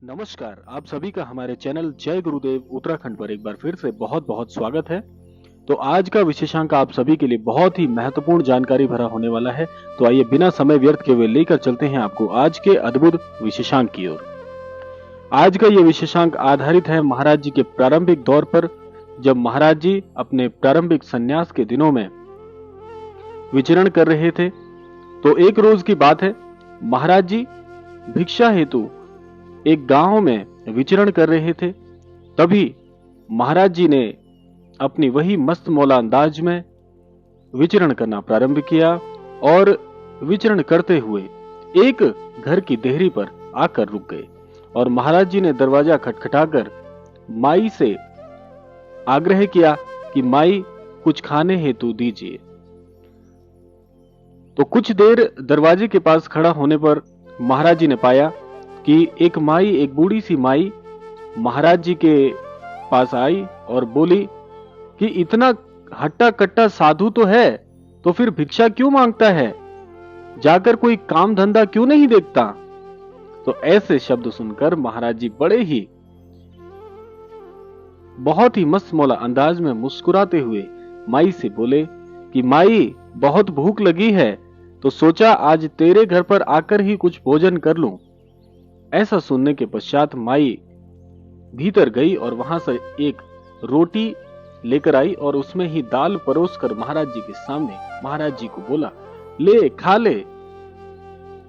नमस्कार, आप सभी का हमारे चैनल जय गुरुदेव उत्तराखंड पर एक बार फिर से बहुत बहुत स्वागत है। तो आज का विशेषांक आप सभी के लिए बहुत ही महत्वपूर्ण जानकारी भरा होने वाला है। तो आइए बिना समय व्यर्थ किए हुए लेकर चलते हैं आपको आज के अद्भुत विशेषांक की ओर। आज का ये विशेषांक आधारित है महाराज जी के प्रारंभिक दौर पर, जब महाराज जी अपने प्रारंभिक संन्यास के दिनों में विचरण कर रहे थे। तो एक रोज की बात है, महाराज जी भिक्षा हेतु एक गांव में विचरण कर रहे थे। तभी महाराज जी ने अपनी वही मस्त मौला अंदाज में विचरण करना प्रारंभ किया और विचरण करते हुए एक घर की देहरी पर आकर रुक गए और महाराज जी ने दरवाजा खटखटाकर माई से आग्रह किया कि माई कुछ खाने हेतु दीजिए। तो कुछ देर दरवाजे के पास खड़ा होने पर महाराज जी ने पाया कि एक माई, एक बूढ़ी सी माई महाराज जी के पास आई और बोली कि इतना हट्टा कट्टा साधु तो है, तो फिर भिक्षा क्यों मांगता है, जाकर कोई काम धंधा क्यों नहीं देखता। तो ऐसे शब्द सुनकर महाराज जी बड़े ही बहुत ही मस्त मौला अंदाज में मुस्कुराते हुए माई से बोले कि माई बहुत भूख लगी है, तो सोचा आज तेरे घर पर आकर ही कुछ भोजन कर लूं। ऐसा सुनने के पश्चात माई भीतर गई और वहां से एक रोटी लेकर आई और उसमें ही दाल परोसकर महाराज जी के सामने महाराज जी को बोला, ले खा ले।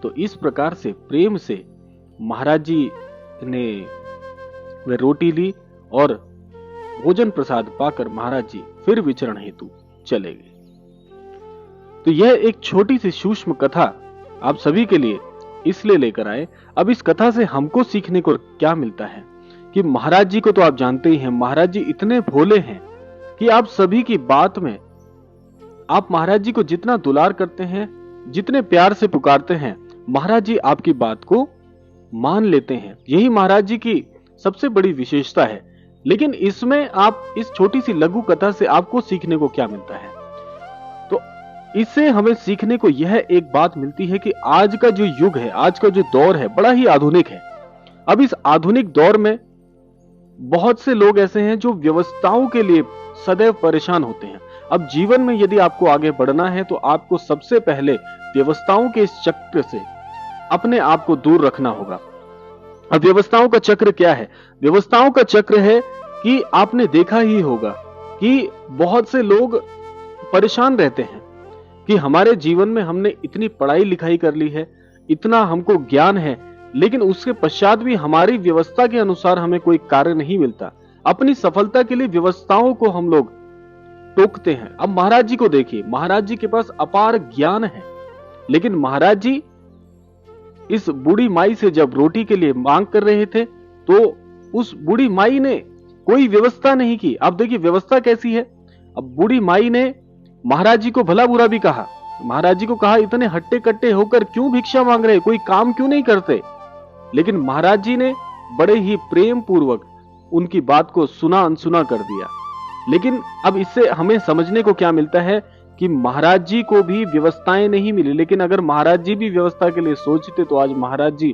तो इस प्रकार से प्रेम से महाराज जी ने वह रोटी ली और भोजन प्रसाद पाकर महाराज जी फिर विचरण हेतु चले गए। तो यह एक छोटी सी सूक्ष्म कथा आप सभी के लिए इसलिए लेकर आए। अब इस कथा से हमको सीखने को क्या मिलता है कि महाराज जी को तो आप जानते ही हैं, महाराज जी इतने भोले हैं कि आप सभी की बात में आप महाराज जी को जितना दुलार करते हैं, जितने प्यार से पुकारते हैं, महाराज जी आपकी बात को मान लेते हैं। यही महाराज जी की सबसे बड़ी विशेषता है। लेकिन इसमें आप इस छोटी सी लघु कथा से आपको सीखने को क्या मिलता है? तो इससे हमें सीखने को यह एक बात मिलती है कि आज का जो युग है, आज का जो दौर है, बड़ा ही आधुनिक है। अब इस आधुनिक दौर में बहुत से लोग ऐसे हैं जो व्यवस्थाओं के लिए सदैव परेशान होते हैं। अब जीवन में यदि आपको आगे बढ़ना है तो आपको सबसे पहले व्यवस्थाओं के इस चक्र से अपने आप को दूर रखना होगा। अब व्यवस्थाओं का चक्र क्या है? व्यवस्थाओं का चक्र है कि आपने देखा ही होगा कि बहुत से लोग परेशान रहते हैं कि हमारे जीवन में हमने इतनी पढ़ाई लिखाई कर ली है, इतना हमको ज्ञान है, लेकिन उसके पश्चात भी हमारी व्यवस्था के अनुसार हमें कोई कार्य नहीं मिलता। अपनी सफलता के लिए व्यवस्थाओं को हम लोग टोकते हैं। अब महाराज जी को देखिए, महाराज जी के पास अपार ज्ञान है, लेकिन महाराज जी इस बूढ़ी माई से जब रोटी के लिए मांग कर रहे थे तो उस बूढ़ी माई ने कोई व्यवस्था नहीं की। अब देखिए व्यवस्था कैसी है। अब बूढ़ी माई ने महाराज जी को भला बुरा भी कहा, महाराज जी को कहा इतने हट्टे कट्टे होकर क्यों भिक्षा मांग रहे, कोई काम क्यों नहीं करते। लेकिन महाराज जी ने बड़े ही प्रेम पूर्वक उनकी बात को सुना अनसुना कर दिया। लेकिन अब इससे हमें समझने को क्या मिलता है कि महाराज जी को भी व्यवस्थाएं नहीं मिली, लेकिन अगर महाराज जी भी व्यवस्था के लिए सोचते तो आज महाराज जी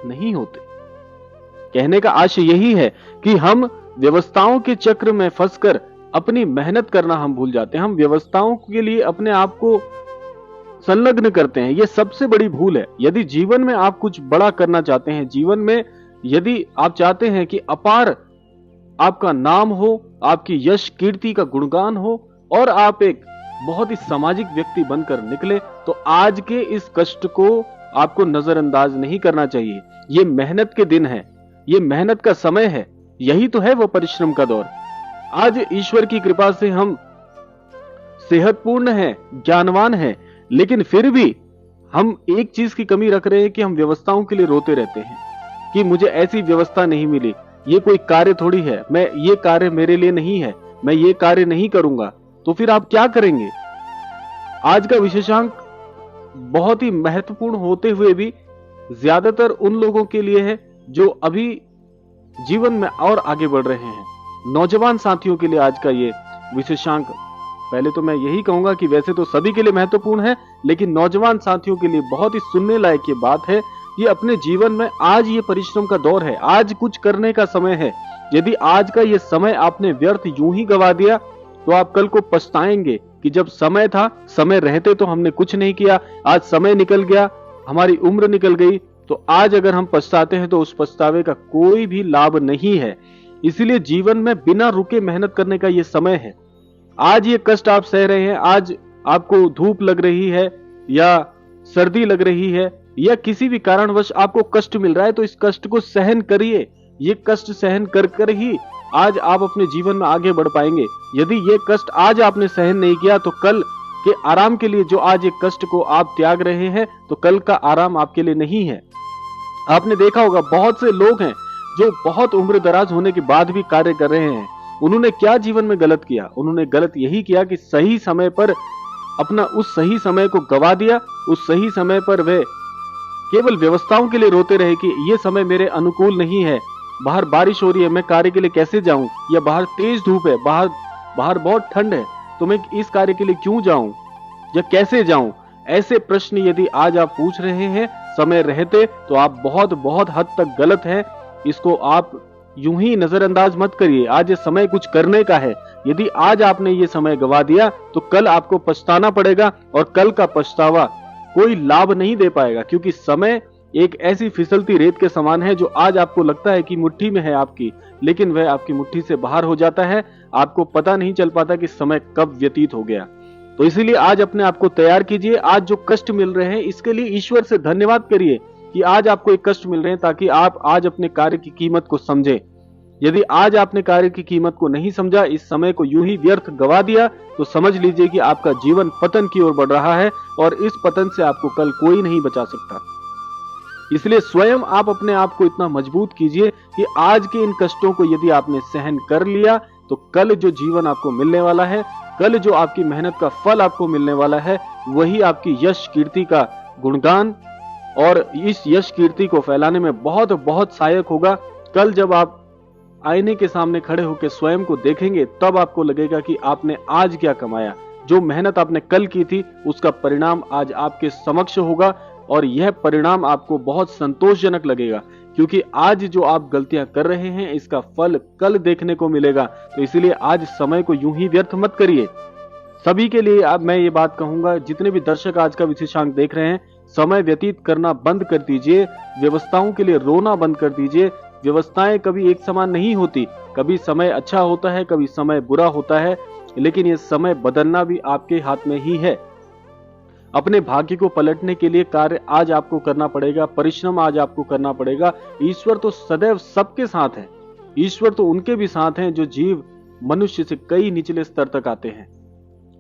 नहीं होते। कहने का आशय यही है कि हम व्यवस्थाओं के चक्र में फंसकर अपनी मेहनत करना हम भूल जाते हैं। हम व्यवस्थाओं के लिए अपने आप को संलग्न करते हैं। यह सबसे बड़ी भूल है। यदि जीवन में आप कुछ बड़ा करना चाहते हैं, जीवन में यदि आप चाहते हैं कि अपार आपका नाम हो, आपकी यश कीर्ति का गुणगान हो और आप एक बहुत ही सामाजिक व्यक्ति बनकर निकले, तो आज के इस कष्ट को आपको नजरअंदाज नहीं करना चाहिए। ये मेहनत के दिन है, ये मेहनत का समय है, यही तो है वो परिश्रम का दौर। आज ईश्वर की कृपा से हम सेहतपूर्ण हैं, ज्ञानवान हैं, लेकिन फिर भी हम एक चीज की कमी रख रहे हैं कि हम व्यवस्थाओं के लिए रोते रहते हैं कि मुझे ऐसी व्यवस्था नहीं मिली, ये कोई कार्य थोड़ी है, मैं ये कार्य मेरे लिए नहीं है, मैं ये कार्य नहीं करूंगा। तो फिर आप क्या करेंगे? आज का विशेषांक बहुत ही महत्वपूर्ण होते हुए भी ज्यादातर उन लोगों के लिए है जो अभी जीवन में और आगे बढ़ रहे हैं। नौजवान साथियों के लिए आज का ये विशेषांक, पहले तो मैं यही कहूंगा कि वैसे तो सभी के लिए महत्वपूर्ण है, लेकिन नौजवान साथियों के लिए बहुत ही सुनने लायक ये बात है कि अपने जीवन में आज ये परिश्रम का दौर है, आज कुछ करने का समय है। यदि आज का ये समय आपने व्यर्थ यूं ही गवा दिया तो आप कल को पछताएंगे कि जब समय था, समय रहते तो हमने कुछ नहीं किया, आज समय निकल गया, हमारी उम्र निकल गई, तो आज अगर हम पछताते हैं तो उस पछतावे का कोई भी लाभ नहीं है। इसीलिए जीवन में बिना रुके मेहनत करने का ये समय है। आज ये कष्ट आप सह रहे हैं, आज आपको धूप लग रही है या सर्दी लग रही है या किसी भी कारणवश आपको कष्ट मिल रहा है, तो इस कष्ट को सहन करिए। ये कष्ट सहन कर कर ही आज आप अपने जीवन में आगे बढ़ पाएंगे। यदि ये कष्ट आज आपने सहन नहीं किया तो कल के आराम के लिए जो आज एक कष्ट को आप त्याग रहे हैं, तो कल का आराम आपके लिए नहीं है। आपने देखा होगा बहुत से लोग हैं जो बहुत उम्र दराज होने के बाद भी कार्य कर रहे हैं। उन्होंने क्या जीवन में गलत किया? उन्होंने गलत यही किया कि सही समय पर अपना उस सही समय को गवा दिया। उस सही समय पर वे केवल व्यवस्थाओं के लिए रोते रहे कि ये समय मेरे अनुकूल नहीं है, बाहर बारिश हो रही है, मैं कार्य के लिए कैसे जाऊं, या बाहर तेज धूप है, बाहर बहुत ठंड है, तो मैं इस कार्य के लिए क्यों जाऊं या कैसे जाऊं। ऐसे प्रश्न यदि आज आप पूछ रहे हैं समय रहते, तो आप बहुत बहुत हद तक गलत हैं। इसको आप यूं ही नजरअंदाज मत करिए। आज ये समय कुछ करने का है। यदि आज आपने ये समय गवा दिया तो कल आपको पछताना पड़ेगा, और कल का पछतावा कोई लाभ नहीं दे पाएगा, क्योंकि समय एक ऐसी फिसलती रेत के समान है जो आज आपको लगता है कि मुट्ठी में है आपकी, लेकिन वह आपकी मुट्ठी से बाहर हो जाता है। आपको पता नहीं चल पाता कि समय कब व्यतीत हो गया। तो इसीलिए आज अपने आप को तैयार कीजिए। आज जो कष्ट मिल रहे हैं इसके लिए ईश्वर से धन्यवाद करिए कि आज आपको एक कष्ट मिल रहे हैं, ताकि आप आज अपने कार्य की कीमत को समझें। यदि आज आपने कार्य की कीमत को नहीं समझा, इस समय को यूं ही व्यर्थ गवा दिया, तो समझ लीजिए कि आपका जीवन पतन की ओर बढ़ रहा है, और इस पतन से आपको कल कोई नहीं बचा सकता। इसलिए स्वयं आप अपने आप को इतना मजबूत कीजिए कि आज के इन कष्टों को यदि आपने सहन कर लिया, तो कल जो जीवन आपको मिलने वाला है, कल जो आपकी मेहनत का फल आपको मिलने वाला है, वही आपकी यश कीर्ति का गुणगान और इस यश कीर्ति को फैलाने में बहुत बहुत सहायक होगा। कल जब आप आईने के सामने खड़े होकर स्वयं को देखेंगे, तब आपको लगेगा कि आपने आज क्या कमाया। जो मेहनत आपने कल की थी उसका परिणाम आज आपके समक्ष होगा, और यह परिणाम आपको बहुत संतोषजनक लगेगा, क्योंकि आज जो आप गलतियां कर रहे हैं इसका फल कल देखने को मिलेगा। तो इसीलिए आज समय को यूं ही व्यर्थ मत करिए। सभी के लिए अब मैं ये बात कहूंगा, जितने भी दर्शक आज का विशेषांक देख रहे हैं, समय व्यतीत करना बंद कर दीजिए, व्यवस्थाओं के लिए रोना बंद कर दीजिए। व्यवस्थाएं कभी एक समान नहीं होती, कभी समय अच्छा होता है, कभी समय बुरा होता है, लेकिन ये समय बदलना भी आपके हाथ में ही है। अपने भाग्य को पलटने के लिए कार्य आज आपको करना पड़ेगा, परिश्रम आज आपको करना पड़ेगा। ईश्वर तो सदैव सबके साथ है। ईश्वर तो उनके भी साथ हैं जो जीव मनुष्य से कई निचले स्तर तक आते हैं।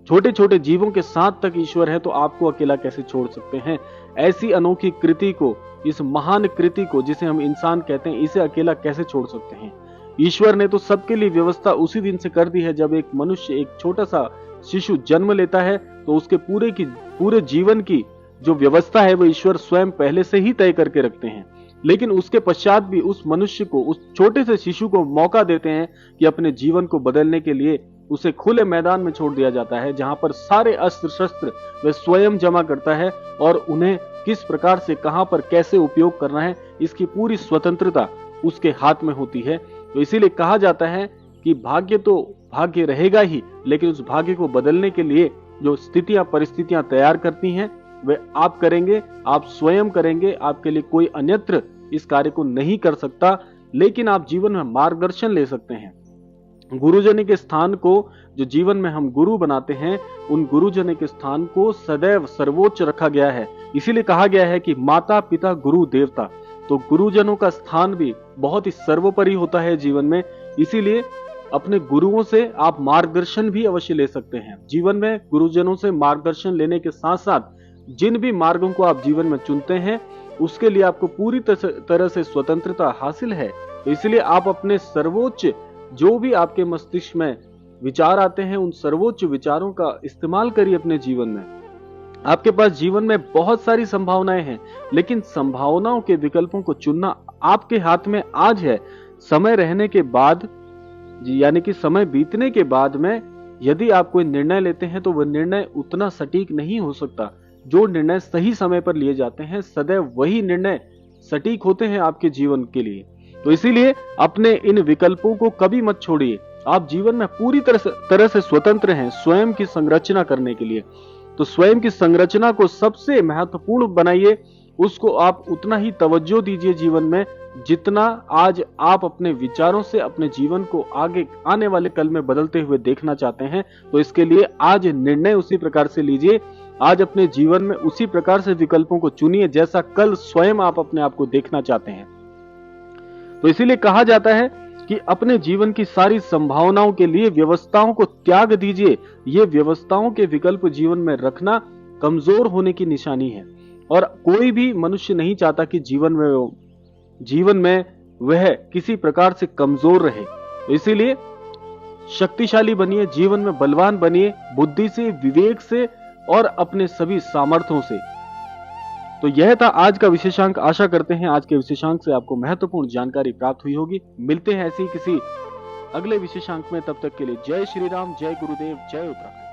छोटे छोटे जीवों के साथ तक ईश्वर है, तो आपको अकेला कैसे छोड़ सकते हैं? ऐसी अनोखी कृति को, इस महान कृति को जिसे हम इंसान कहते हैं, इसे अकेला कैसे छोड़ सकते हैं? ईश्वर ने तो सबके लिए व्यवस्था उसी दिन से कर दी है जब एक मनुष्य, एक छोटा सा शिशु जन्म लेता है, तो उसके पूरे जीवन की जो व्यवस्था है वो ईश्वर स्वयं पहले से ही तय करके रखते हैं। लेकिन उसके पश्चात भी उस मनुष्य को, उस छोटे से शिशु को मौका देते हैं कि अपने जीवन को बदलने के लिए उसे खुले मैदान में छोड़ दिया जाता है, जहां पर सारे अस्त्र शस्त्र वह स्वयं जमा करता है, और उन्हें किस प्रकार से, कहां पर कैसे उपयोग करना है, इसकी पूरी स्वतंत्रता उसके हाथ में होती है। तो इसीलिए कहा जाता है कि भाग्य तो भाग्य रहेगा ही, लेकिन उस भाग्य को बदलने के लिए जो स्थितियां, परिस्थितियां तैयार करती हैं, वे आप करेंगे, आप स्वयं करेंगे। आपके लिए कोई अन्यत्र इस कार्य को नहीं कर सकता, लेकिन आप जीवन में मार्गदर्शन ले सकते हैं। गुरुजन के स्थान को, जो जीवन में हम गुरु बनाते हैं, उन गुरुजन के स्थान को सदैव सर्वोच्च रखा गया है। इसीलिए कहा गया है कि माता पिता गुरु देवता, तो गुरुजनों का स्थान भी बहुत ही सर्वोपरि होता है जीवन में। इसीलिए अपने गुरुओं से आप मार्गदर्शन भी अवश्य ले सकते हैं। जीवन में गुरुजनों से मार्गदर्शन लेने के साथ साथ जिन भी मार्गों को आप जीवन में चुनते हैं, उसके लिए आपको पूरी तरह से स्वतंत्रता हासिल है। तो इसलिए आप अपने सर्वोच्च, जो भी आपके मस्तिष्क में विचार आते हैं, उन सर्वोच्च विचारों का इस्तेमाल करिए अपने जीवन में। आपके पास जीवन में बहुत सारी संभावनाएं हैं, लेकिन संभावनाओं के विकल्पों को चुनना आपके हाथ में आज है। समय रहने के बाद, यानी कि समय बीतने के बाद में यदि आप कोई निर्णय लेते हैं, तो वह निर्णय उतना सटीक नहीं हो सकता। जो निर्णय सही समय पर लिए जाते हैं, सदैव वही निर्णय सटीक होते हैं आपके जीवन के लिए। तो इसीलिए अपने इन विकल्पों को कभी मत छोड़िए। आप जीवन में पूरी तरह से स्वतंत्र हैं स्वयं की संरचना करने के लिए। तो स्वयं की संरचना को सबसे महत्वपूर्ण बनाइए, उसको आप उतना ही तवज्जो दीजिए जीवन में जितना आज आप अपने विचारों से अपने जीवन को आगे आने वाले कल में बदलते हुए देखना चाहते हैं। तो इसके लिए आज निर्णय उसी प्रकार से लीजिए, आज अपने जीवन में उसी प्रकार से विकल्पों को चुनिए जैसा कल स्वयं आप अपने आप को देखना चाहते हैं। तो इसीलिए कहा जाता है कि अपने जीवन की सारी संभावनाओं के लिए व्यवस्थाओं को त्याग दीजिए। ये व्यवस्थाओं के विकल्प जीवन में रखना कमजोर होने की निशानी है, और कोई भी मनुष्य नहीं चाहता कि जीवन में वह किसी प्रकार से कमजोर रहे। तो इसीलिए शक्तिशाली बनिए, जीवन में बलवान बनिए, बुद्धि से, विवेक से और अपने सभी सामर्थ्यों से। तो यह था आज का विशेषांक। आशा करते हैं आज के विशेषांक से आपको महत्वपूर्ण जानकारी प्राप्त हुई होगी। मिलते हैं ऐसी किसी अगले विशेषांक में, तब तक के लिए जय श्री राम, जय गुरुदेव, जय उत्तराखंड।